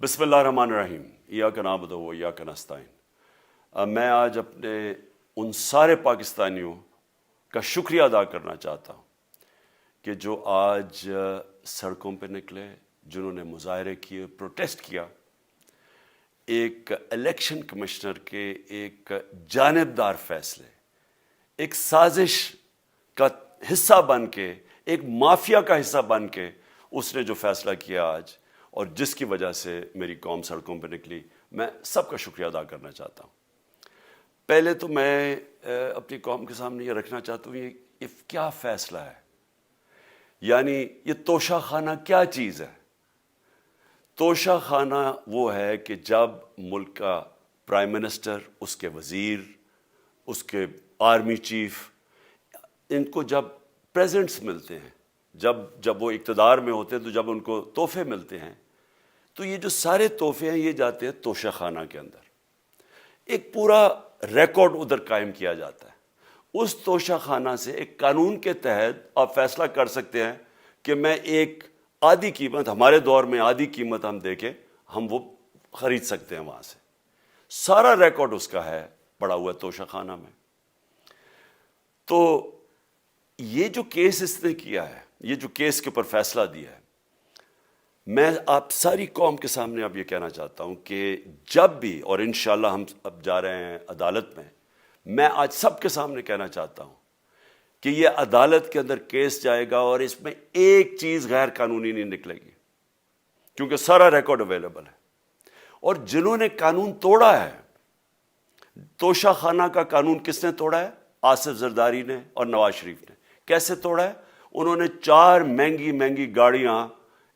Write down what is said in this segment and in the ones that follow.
بسم اللہ الرحمن الرحیم ایاک نعبد و ایاک نستعین۔ میں آج اپنے ان سارے پاکستانیوں کا شکریہ ادا کرنا چاہتا ہوں کہ جو آج سڑکوں پہ نکلے، جنہوں نے مظاہرے کیے، پروٹیسٹ کیا، ایک الیکشن کمشنر کے ایک جانبدار فیصلے، ایک سازش کا حصہ بن کے، ایک مافیا کا حصہ بن کے اس نے جو فیصلہ کیا آج، اور جس کی وجہ سے میری قوم سڑکوں پہ نکلی، میں سب کا شکریہ ادا کرنا چاہتا ہوں۔ پہلے تو میں اپنی قوم کے سامنے یہ رکھنا چاہتا ہوں یہ کیا فیصلہ ہے، یعنی یہ توشہ خانہ کیا چیز ہے۔ توشہ خانہ وہ ہے کہ جب ملک کا پرائم منسٹر، اس کے وزیر، اس کے آرمی چیف، ان کو جب پریزنٹس ملتے ہیں، جب وہ اقتدار میں ہوتے ہیں، تو جب ان کو تحفے ملتے ہیں، تو یہ جو سارے تحفے ہیں یہ جاتے ہیں توشہ خانہ کے اندر۔ ایک پورا ریکارڈ ادھر قائم کیا جاتا ہے۔ اس توشہ خانہ سے ایک قانون کے تحت آپ فیصلہ کر سکتے ہیں کہ میں ایک آدھی قیمت، ہمارے دور میں آدھی قیمت ہم دے کے ہم وہ خرید سکتے ہیں وہاں سے۔ سارا ریکارڈ اس کا ہے پڑا ہوا ہے توشہ خانہ میں۔ تو یہ جو کیس اس نے کیا ہے، یہ جو کیس کے اوپر فیصلہ دیا ہے، میں آپ ساری قوم کے سامنے اب یہ کہنا چاہتا ہوں کہ جب بھی، اور انشاءاللہ ہم اب جا رہے ہیں عدالت میں آج سب کے سامنے کہنا چاہتا ہوں کہ یہ عدالت کے اندر کیس جائے گا اور اس میں ایک چیز غیر قانونی نہیں نکلے گی، کیونکہ سارا ریکارڈ اویلیبل ہے۔ اور جنہوں نے قانون توڑا ہے، توشہ خانہ کا قانون کس نے توڑا ہے؟ آصف زرداری نے اور نواز شریف نے۔ کیسے توڑا ہے؟ انہوں نے 4 مہنگی گاڑیاں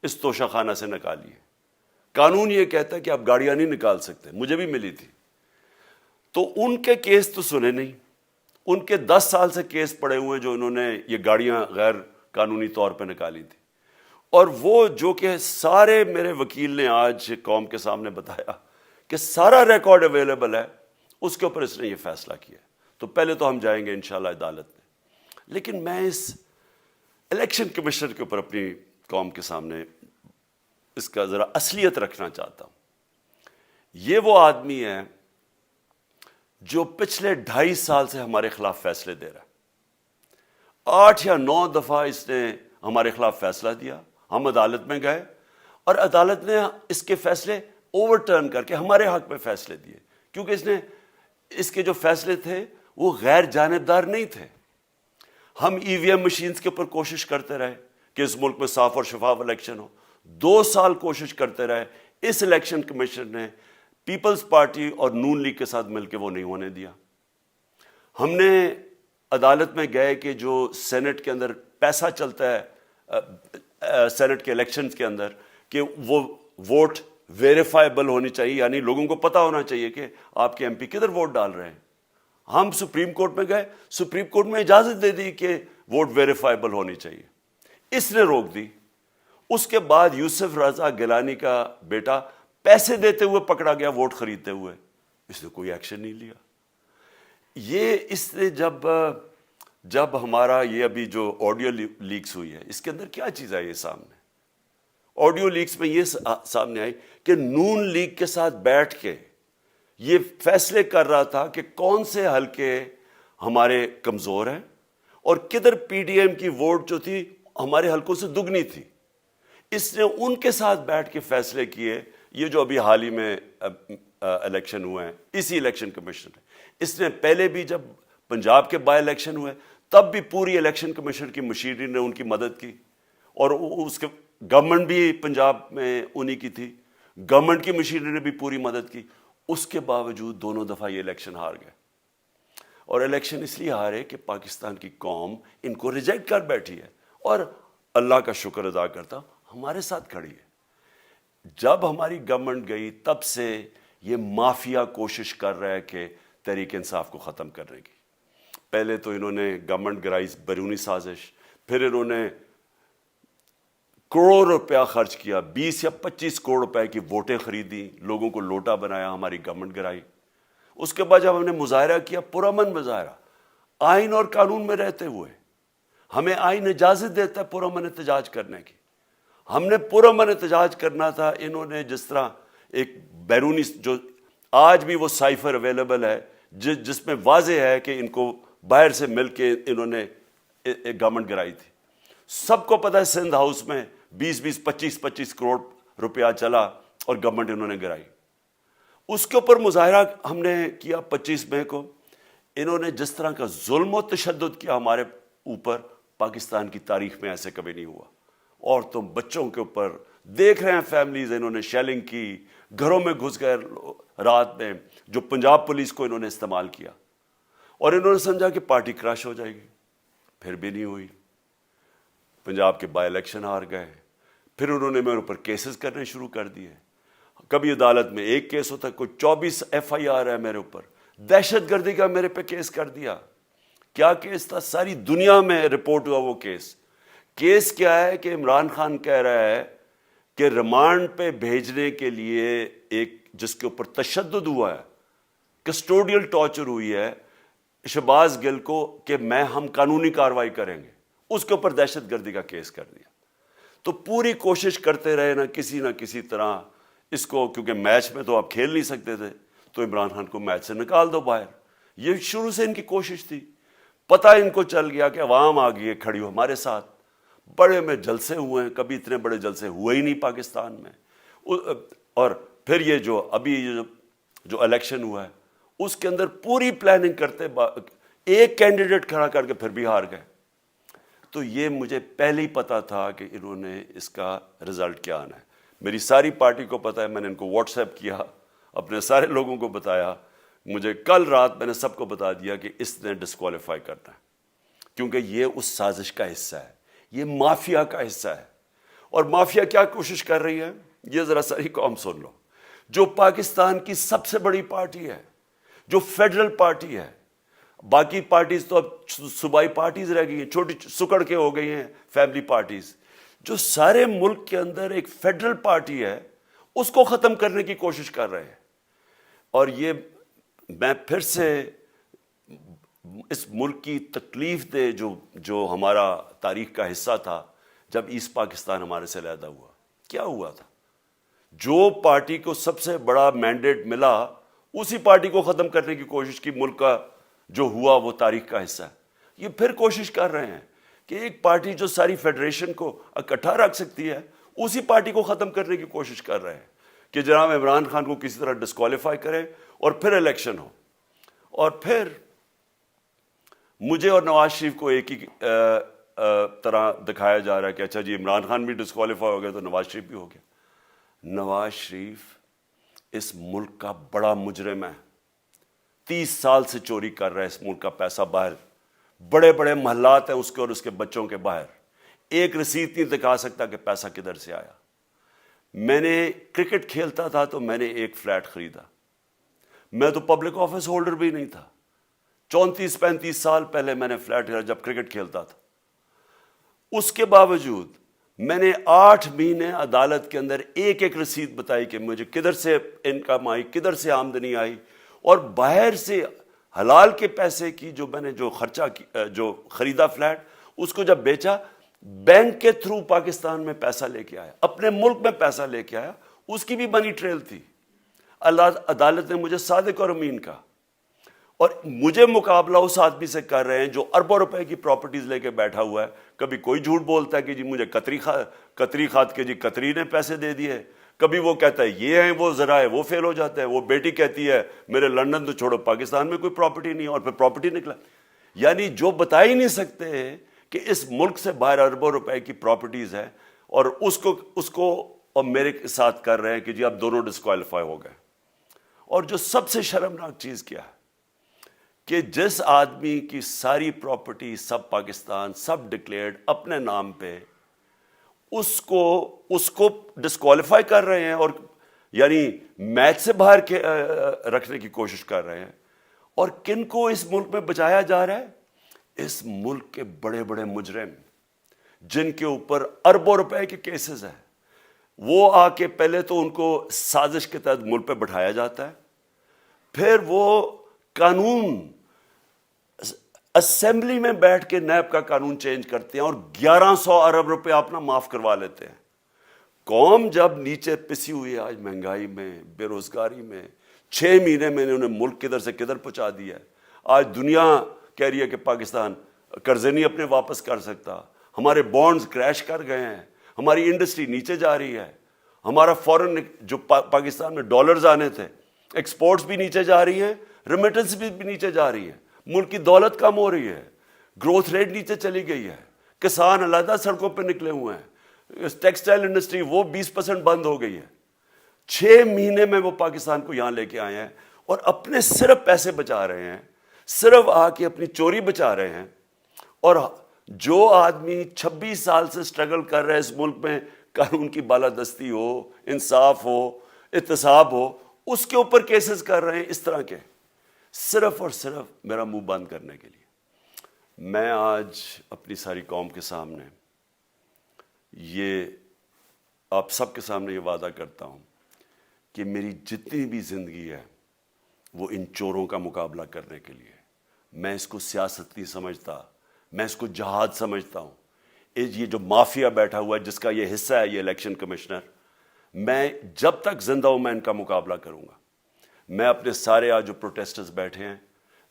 اس توشہ خانہ سے نکالی ہے۔ قانون یہ کہتا ہے کہ آپ گاڑیاں نہیں نکال سکتے، مجھے بھی ملی تھی۔ تو ان کے کیس تو سنے نہیں، ان کے 10 سال سے کیس پڑے ہوئے جو انہوں نے یہ گاڑیاں غیر قانونی طور پہ نکالی تھی۔ اور وہ جو کہ سارے میرے وکیل نے آج قوم کے سامنے بتایا کہ سارا ریکارڈ اویلیبل ہے، اس کے اوپر اس نے یہ فیصلہ کیا۔ تو پہلے تو ہم جائیں گے انشاءاللہ عدالت میں، لیکن میں اس الیکشن کمشنر کے اوپر اپنی قوم کے سامنے اس کا ذرا اصلیت رکھنا چاہتا ہوں۔ یہ وہ آدمی ہے جو پچھلے 2.5 سال سے ہمارے خلاف فیصلے دے رہا ہے۔ 8 یا 9 دفعہ اس نے ہمارے خلاف فیصلہ دیا، ہم عدالت میں گئے اور عدالت نے اس کے فیصلے اوور ٹرن کر کے ہمارے حق میں فیصلے دیے، کیونکہ اس کے جو فیصلے تھے وہ غیر جانبدار نہیں تھے۔ ہم EVM مشینز کے اوپر کوشش کرتے رہے کہ اس ملک میں صاف اور شفاف الیکشن ہو، 2 سال کوشش کرتے رہے۔ اس الیکشن کمیشن نے پیپلز پارٹی اور نون لیگ کے ساتھ مل کے وہ نہیں ہونے دیا۔ ہم نے عدالت میں گئے کہ جو سینٹ کے اندر پیسہ چلتا ہے، سینٹ کے الیکشنز کے اندر، کہ وہ ووٹ ویریفائبل ہونی چاہیے، یعنی لوگوں کو پتہ ہونا چاہیے کہ آپ کے MP کدھر ووٹ ڈال رہے ہیں۔ ہم سپریم کورٹ میں گئے، سپریم کورٹ میں اجازت دے دی کہ ووٹ ویریفائبل ہونی چاہیے، اس نے روک دی۔ اس کے بعد یوسف رضا گیلانی کا بیٹا پیسے دیتے ہوئے پکڑا گیا ووٹ خریدتے ہوئے، اس نے کوئی ایکشن نہیں لیا۔ یہ اس نے جب ہمارا یہ ابھی جو آڈیو لیکس ہوئی ہے، اس کے اندر کیا چیز آئی ہے سامنے؟ آڈیو لیکس میں یہ سامنے آئی کہ نون لیگ کے ساتھ بیٹھ کے یہ فیصلے کر رہا تھا کہ کون سے حلقے ہمارے کمزور ہیں اور کدھر PDM کی ووٹ جو تھی ہمارے حلقوں سے دگنی تھی۔ اس نے ان کے ساتھ بیٹھ کے فیصلے کیے۔ یہ جو ابھی حال ہی میں الیکشن ہوئے ہیں، اسی الیکشن کمیشن نے، اس نے پہلے بھی جب پنجاب کے بائی الیکشن ہوئے تب بھی پوری الیکشن کمیشن کی مشیری نے ان کی مدد کی، اور اس کے گورنمنٹ بھی پنجاب میں انہی کی تھی، گورنمنٹ کی مشیری نے بھی پوری مدد کی۔ اس کے باوجود دونوں دفعہ یہ الیکشن ہار گئے، اور الیکشن اس لیے ہارے کہ پاکستان کی قوم ان کو ریجیکٹ کر بیٹھی ہے، اور اللہ کا شکر ادا کرتا ہمارے ساتھ کھڑی ہے۔ جب ہماری گورنمنٹ گئی تب سے یہ مافیا کوشش کر رہا ہے کہ تحریک انصاف کو ختم کرنے کی۔ پہلے تو انہوں نے گورنمنٹ گرائی بیرونی سازش، پھر انہوں نے کروڑ روپیہ خرچ کیا، 20 یا 25 کروڑ روپے کی ووٹیں خریدی، لوگوں کو لوٹا بنایا، ہماری گورنمنٹ گرائی۔ اس کے بعد جب ہم نے مظاہرہ کیا، پرامن مظاہرہ، آئین اور قانون میں رہتے ہوئے، ہمیں آئین اجازت دیتا ہے پرامن احتجاج کرنے کی، ہم نے پرامن احتجاج کرنا تھا۔ انہوں نے جس طرح ایک بیرونی جو آج بھی وہ سائفر اویلیبل ہے جس میں واضح ہے کہ ان کو باہر سے مل کے انہوں نے ایک گورنمنٹ گرائی تھی. سب کو پتہ ہے سندھ ہاؤس میں 20 25 کروڑ روپیہ چلا اور گورنمنٹ انہوں نے گرائی. اس کے اوپر مظاہرہ ہم نے کیا 25 مئی کو. انہوں نے جس طرح کا ظلم و تشدد کیا ہمارے اوپر, پاکستان کی تاریخ میں ایسے کبھی نہیں ہوا. عورتوں بچوں کے اوپر دیکھ رہے ہیں فیملیز, انہوں نے شیلنگ کی, گھروں میں گھس گئے رات میں, جو پنجاب پولیس کو انہوں نے استعمال کیا, اور انہوں نے سمجھا کہ پارٹی کراش ہو جائے گی. پھر بھی نہیں ہوئی. پنجاب کے بائی الیکشن ہار گئے. پھر انہوں نے میرے اوپر کیسز کرنے شروع کر دیے. کبھی عدالت میں ایک کیس ہوتا ہے, کوئی 24 FIR ہے میرے اوپر. دہشت گردی کا میرے پہ کیس کر دیا. کیا کیس تھا؟ ساری دنیا میں رپورٹ ہوا وہ کیس. کیس کیا ہے کہ عمران خان کہہ رہا ہے کہ ریمانڈ پہ بھیجنے کے لیے ایک جس کے اوپر تشدد ہوا ہے, کسٹوڈیل ٹارچر ہوئی ہے شہباز گل کو, کہ ہم قانونی کارروائی کریں گے, اس کے اوپر دہشت گردی کا کیس کر دیا. تو پوری کوشش کرتے رہے نہ کسی طرح اس کو, کیونکہ میچ میں تو آپ کھیل نہیں سکتے تھے, تو عمران خان کو میچ سے نکال دو باہر. یہ شروع سے ان کی کوشش تھی. پتہ ان کو چل گیا کہ عوام آ گئی ہے کھڑی ہو ہمارے ساتھ. بڑے میں جلسے ہوئے ہیں, کبھی اتنے بڑے جلسے ہوئے ہی نہیں پاکستان میں. اور پھر یہ جو ابھی جو الیکشن ہوا ہے اس کے اندر پوری پلاننگ کرتے ایک کینڈیڈیٹ کھڑا کر کے پھر بھی ہار گئے. تو یہ مجھے پہلے ہی پتا تھا کہ انہوں نے اس کا رزلٹ کیا آنا ہے. میری ساری پارٹی کو پتا ہے, میں نے ان کو واٹس ایپ کیا, اپنے سارے لوگوں کو بتایا. مجھے کل رات میں نے سب کو بتا دیا کہ اس نے ڈسکوالیفائی کرنا ہے, کیونکہ یہ اس سازش کا حصہ ہے, یہ مافیا کا حصہ ہے. اور مافیا کیا کوشش کر رہی ہے, یہ ذرا ساری قوم سن لو. جو پاکستان کی سب سے بڑی پارٹی ہے, جو فیڈرل پارٹی ہے, باقی پارٹیز تو اب صوبائی پارٹیز رہ گئی ہیں, چھوٹی سکڑ کے ہو گئی ہیں فیملی پارٹیز. جو سارے ملک کے اندر ایک فیڈرل پارٹی ہے, اس کو ختم کرنے کی کوشش کر رہے ہیں. اور یہ میں پھر سے اس ملک کی تکلیف دے جو ہمارا تاریخ کا حصہ تھا, جب ایسٹ پاکستان ہمارے سے علیحدہ ہوا, کیا ہوا تھا؟ جو پارٹی کو سب سے بڑا مینڈیٹ ملا اسی پارٹی کو ختم کرنے کی کوشش کی. ملک کا جو ہوا وہ تاریخ کا حصہ ہے. یہ پھر کوشش کر رہے ہیں کہ ایک پارٹی جو ساری فیڈریشن کو اکٹھا رکھ سکتی ہے, اسی پارٹی کو ختم کرنے کی کوشش کر رہے ہیں کہ جناب عمران خان کو کسی طرح ڈسکوالیفائی کرے اور پھر الیکشن ہو. اور پھر مجھے اور نواز شریف کو ایک ہی طرح دکھایا جا رہا ہے کہ اچھا جی عمران خان بھی ڈسکوالیفائی ہو گیا تو نواز شریف بھی ہو گیا. نواز شریف اس ملک کا بڑا مجرم ہے. 30 سال سے چوری کر رہا ہے اس ملک کا پیسہ باہر. بڑے بڑے محلات ہیں اس کے اور اس کے بچوں کے باہر. ایک رسید نہیں دکھا سکتا کہ پیسہ کدھر سے آیا. میں نے کرکٹ کھیلتا تھا تو میں نے ایک فلیٹ خریدا. میں تو پبلک آفس ہولڈر بھی نہیں تھا. 34-35 سال پہلے میں نے فلیٹ خریدا جب کرکٹ کھیلتا تھا. اس کے باوجود میں نے 8 مہینے عدالت کے اندر ایک رسید بتائی کہ مجھے کدھر سے انکم آئی, کدھر سے آمدنی آئی, اور باہر سے حلال کے پیسے کی جو میں نے جو خریدا فلیٹ, اس کو جب بیچا بینک کے تھرو پاکستان میں پیسہ لے کے آیا, اپنے ملک میں پیسہ لے کے آیا. اس کی بھی منی ٹریل تھی. عدالت نے مجھے صادق اور امین کہا, اور مجھے مقابلہ اس آدمی سے کر رہے ہیں جو اربوں روپے کی پراپرٹیز لے کے بیٹھا ہوا ہے. کبھی کوئی جھوٹ بولتا ہے کہ جی مجھے قطری کھاد کے جی قطری نے پیسے دے دیے, کبھی وہ کہتا ہے یہ ہیں وہ ذرائع, وہ فیل ہو جاتا ہے. وہ بیٹی کہتی ہے میرے لندن تو چھوڑو پاکستان میں کوئی پراپرٹی نہیں, اور پھر پراپرٹی نکلا. یعنی جو بتا ہی نہیں سکتے کہ اس ملک سے باہر اربوں روپے کی پراپرٹیز ہیں, اور اس کو اور میرے ساتھ کر رہے ہیں کہ جی اب دونوں ڈسکوالیفائی ہو گئے. اور جو سب سے شرمناک چیز کیا ہے کہ جس آدمی کی ساری پراپرٹی سب پاکستان سب ڈکلیئرڈ اپنے نام پہ, اس کو ڈسکوالیفائی کر رہے ہیں, اور یعنی میچ سے باہر کے رکھنے کی کوشش کر رہے ہیں. اور کن کو اس ملک میں بچایا جا رہا ہے؟ اس ملک کے بڑے بڑے مجرم جن کے اوپر اربوں روپے کے کیسز ہیں, وہ آ کے پہلے تو ان کو سازش کے تحت ملک پہ بٹھایا جاتا ہے, پھر وہ قانون اسمبلی میں بیٹھ کے نیب کا قانون چینج کرتے ہیں اور 1100 ارب روپے اپنا معاف کروا لیتے ہیں. قوم جب نیچے پسی ہوئی ہے آج مہنگائی میں، بے روزگاری میں، 6 مہینے میں انہوں نے ملک کدھر سے کدھر پہنچا دیا ہے. آج دنیا کہہ رہی ہے کہ پاکستان قرضے نہیں اپنے واپس کر سکتا، ہمارے بانڈز کریش کر گئے ہیں، ہماری انڈسٹری نیچے جا رہی ہے، ہمارا فورن جو پاکستان میں ڈالرز آنے تھے ایکسپورٹس بھی نیچے جا رہی ہیں، ریمیٹنس بھی نیچے جا رہی ہے، ملک کی دولت کم ہو رہی ہے، گروتھ ریٹ نیچے چلی گئی ہے، کسان علیحدہ سڑکوں پہ نکلے ہوئے ہیں، ٹیکسٹائل انڈسٹری وہ 20% بند ہو گئی ہے. 6 مہینے میں وہ پاکستان کو یہاں لے کے آئے ہیں اور اپنے صرف پیسے بچا رہے ہیں، صرف آ کے اپنی چوری بچا رہے ہیں. اور جو آدمی 26 سال سے سٹرگل کر رہے ہیں اس ملک میں، قانون کی بالادستی ہو، انصاف ہو، احتساب ہو، اس کے اوپر کیسز کر رہے ہیں اس طرح کے، صرف اور صرف میرا منہ بند کرنے کے لیے. میں آج اپنی ساری قوم کے سامنے یہ آپ سب کے سامنے یہ وعدہ کرتا ہوں کہ میری جتنی بھی زندگی ہے وہ ان چوروں کا مقابلہ کرنے کے لیے. میں اس کو سیاست نہیں سمجھتا، میں اس کو جہاد سمجھتا ہوں. یہ جو مافیا بیٹھا ہوا ہے جس کا یہ حصہ ہے یہ الیکشن کمشنر، میں جب تک زندہ ہوں میں ان کا مقابلہ کروں گا. میں اپنے سارے آج جو پروٹیسٹرز بیٹھے ہیں،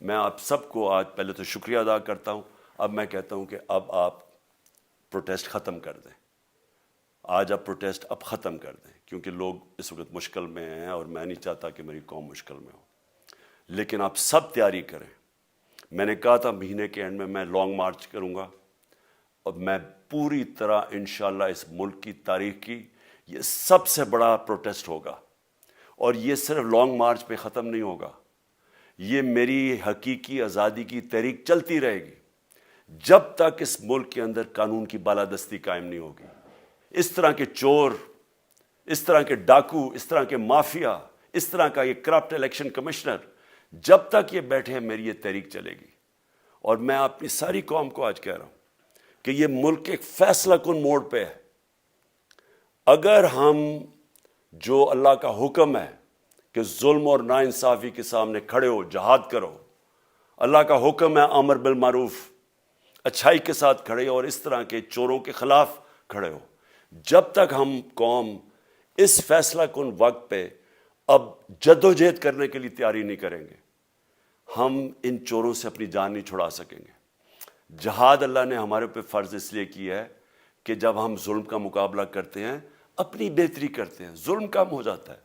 میں آپ سب کو آج پہلے تو شکریہ ادا کرتا ہوں. اب میں کہتا ہوں کہ اب آپ پروٹیسٹ ختم کر دیں. آج آپ پروٹیسٹ اب ختم کر دیں، کیونکہ لوگ اس وقت مشکل میں ہیں اور میں نہیں چاہتا کہ میری قوم مشکل میں ہو. لیکن آپ سب تیاری کریں. میں نے کہا تھا مہینے کے اینڈ میں لانگ مارچ کروں گا، اور میں پوری طرح انشاءاللہ اس ملک کی تاریخ کی یہ سب سے بڑا پروٹیسٹ ہوگا. اور یہ صرف لانگ مارچ پہ ختم نہیں ہوگا، یہ میری حقیقی آزادی کی تحریک چلتی رہے گی جب تک اس ملک کے اندر قانون کی بالادستی قائم نہیں ہوگی. اس طرح کے چور، اس طرح کے ڈاکو، اس طرح کے مافیا، اس طرح کا یہ کرپٹ الیکشن کمشنر، جب تک یہ بیٹھے ہیں میری یہ تحریک چلے گی. اور میں اپنی ساری قوم کو آج کہہ رہا ہوں کہ یہ ملک ایک فیصلہ کن موڑ پہ ہے. اگر ہم جو اللہ کا حکم ہے کہ ظلم اور ناانصافی کے سامنے کھڑے ہو، جہاد کرو، اللہ کا حکم ہے امر بالمعروف، اچھائی کے ساتھ کھڑے ہو اور اس طرح کے چوروں کے خلاف کھڑے ہو، جب تک ہم قوم اس فیصلہ کن وقت پہ اب جدوجہد کرنے کے لیے تیاری نہیں کریں گے، ہم ان چوروں سے اپنی جان نہیں چھڑا سکیں گے. جہاد اللہ نے ہمارے پہ فرض اس لیے کیا ہے کہ جب ہم ظلم کا مقابلہ کرتے ہیں اپنی بہتری کرتے ہیں، ظلم کم ہو جاتا ہے.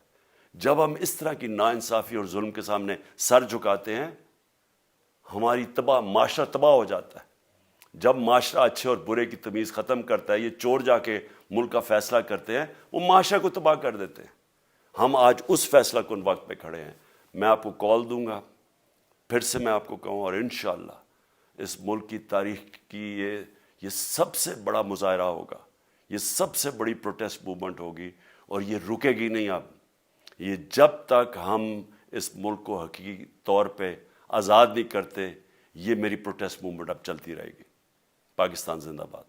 جب ہم اس طرح کی ناانصافی اور ظلم کے سامنے سر جھکاتے ہیں ہماری معاشرہ تباہ ہو جاتا ہے. جب معاشرہ اچھے اور برے کی تمیز ختم کرتا ہے، یہ چور جا کے ملک کا فیصلہ کرتے ہیں، وہ معاشرہ کو تباہ کر دیتے ہیں. ہم آج اس فیصلہ کن وقت پہ کھڑے ہیں. میں آپ کو کال دوں گا، پھر سے میں آپ کو کہوں، اور انشاءاللہ اس ملک کی تاریخ کی یہ سب سے بڑا مظاہرہ ہوگا، یہ سب سے بڑی پروٹیسٹ موومنٹ ہوگی، اور یہ رکے گی نہیں. اب یہ جب تک ہم اس ملک کو حقیقی طور پہ آزاد نہیں کرتے، یہ میری پروٹیسٹ موومنٹ اب چلتی رہے گی. پاکستان زندہ باد.